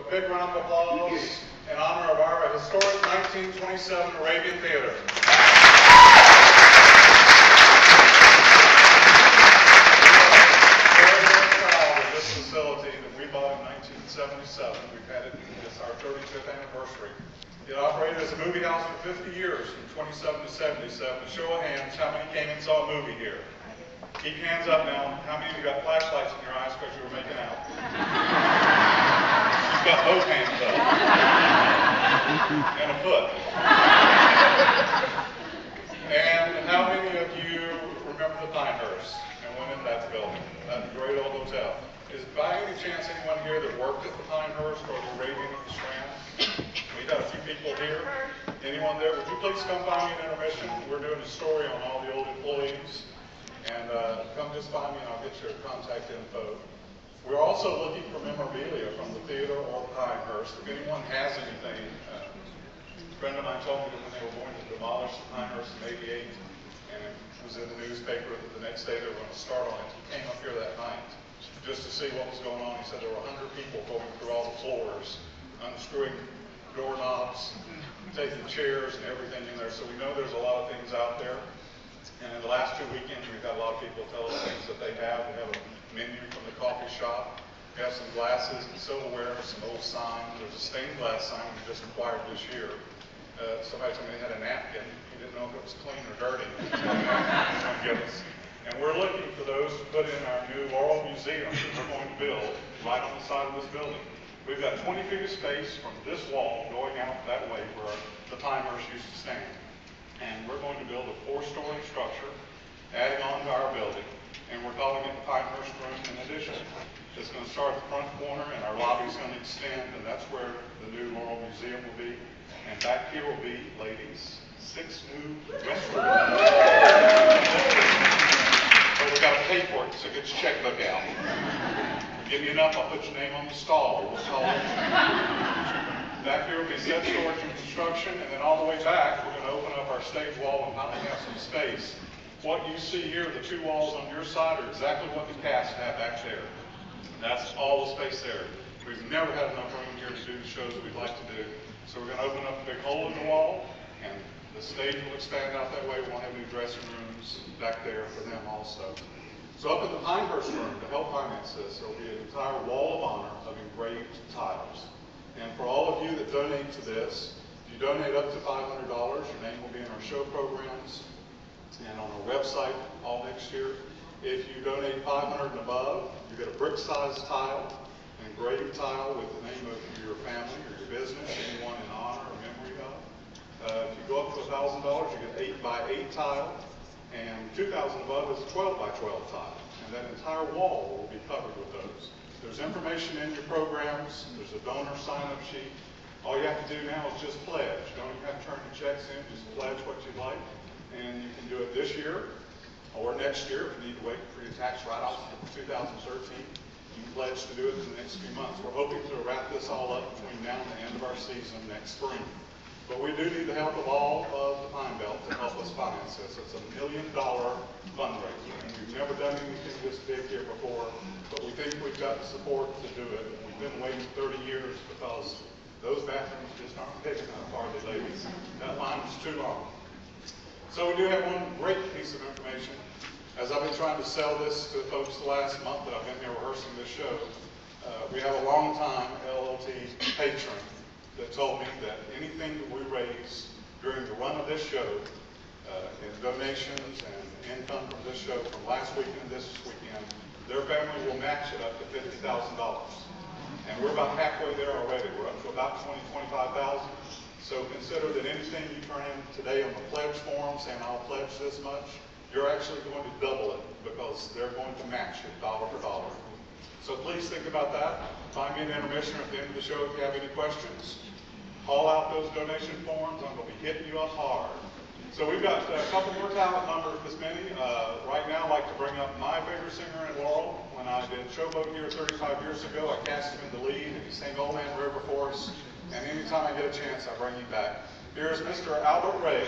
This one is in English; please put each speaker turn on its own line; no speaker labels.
a big round of applause in honor of our historic 1927 Arabian Theater. Very, very proud of this facility that we bought in 1977. We've had it, it's our 35th anniversary. It operated as a movie house for 50 years, from 27 to 77. Show of hands, how many came and saw a movie here? Keep your hands up now. How many of you got flashlights in your eyes because you were making out? You've got both hands up. And a foot. And how many of you remember the Pinehurst and went in that building? That great old hotel. Is by any chance anyone here that worked at the Pinehurst or the Arabian or the Strand? We've got a few people here. Anyone there? Would you please come find me in intermission? We're doing a story on all the old employees. And come just find me and I'll get your contact info. We're also looking for memorabilia from the theater or the Pinehurst. If anyone has anything, a friend of mine told me that when they were going to demolish the Pinehurst in '88, and it was in the newspaper that the next day they were going to start on it, he came up here that night just to see what was going on. He said there were 100 people going through all the floors, unscrewing doorknobs, taking chairs and everything in there. So we know there's a lot of things out there. And in the last 2 weekends, we've had a lot of people tell us things that they have. We have a menu from the coffee shop. We have some glasses and silverware, some old signs. There's a stained glass sign we just acquired this year. Somebody told me they had a napkin. He didn't know if it was clean or dirty. And we're looking for those to put in our new Laurel Museum that we're going to build right on the side of this building. We've got 20 feet of space from this wall going out that way where the Pinehurst used to stand. And we're going to build a 4-story structure, adding on to our building, and we're calling it the Pinehurst Room in addition. It's going to start at the front corner, and our lobby is going to extend, and that's where the new Laurel Museum will be. And back here will be, ladies, 6 new restrooms. But we've got to pay for it, so get your checkbook out. Give me enough, I'll put your name on the stall. We'll call it. Back here will be set storage and construction, and then all the way back, we're going to open up our stage wall and finally have some space. What you see here, the 2 walls on your side, are exactly what the cast have back there. That's all the space there. We've never had enough room here to do the shows that we'd like to do. So we're going to open up a big hole in the wall, and the stage will expand out that way. We'll have new dressing rooms back there for them also. So up in the Pinehurst room, to help finance this, there will be an entire wall of honor of engraved tiles. And for all of you that donate to this, if you donate up to $500, your name will be in our show programs and on our website all next year. If you donate $500 and above, you get a brick-sized tile, an engraved tile with the name of your family or your business, anyone in honor or memory of. If you go up to $1,000, you get 8x8 tile, and 2,000 above is a 12x12 tile. And that entire wall will be covered with those. There's information in your programs. There's a donor sign-up sheet. All you have to do now is just pledge. You don't even have to turn your checks in. Just pledge what you'd like. And you can do it this year or next year if you need to wait for your tax write-off for 2013. You can pledge to do it in the next few months. We're hoping to wrap this all up between now and the end of our season next spring. But we do need the help of all of the Pine Belt to help us finance this. It's $1 million fundraiser. And we've never done anything this big here before, but we think we've got the support to do it. We've been waiting 30 years because those bathrooms just aren't big enough, hardly, ladies. That line is too long. So we do have one great piece of information. As I've been trying to sell this to folks the last month that I've been here rehearsing this show, we have a long-time LLT patron that told me that anything that we raise during the run of this show, in donations and income from this show from last weekend to this weekend, their family will match it up to $50,000. And we're about halfway there already. We're up to about 25,000. So consider that anything you turn in today on the pledge form saying I'll pledge this much, you're actually going to double it because they're going to match it dollar for dollar. So please think about that. Find me an intermission at the end of the show if you have any questions. Haul out those donation forms. I'm going to be hitting you up hard. So we've got a couple more talent numbers this many. Right now, I'd like to bring up my favorite singer in Laurel. When I did Showboat here 35 years ago, I cast him in the lead, and he sang Old Man River for us. And anytime I get a chance, I bring him back. Here's Mr. Albert Ray.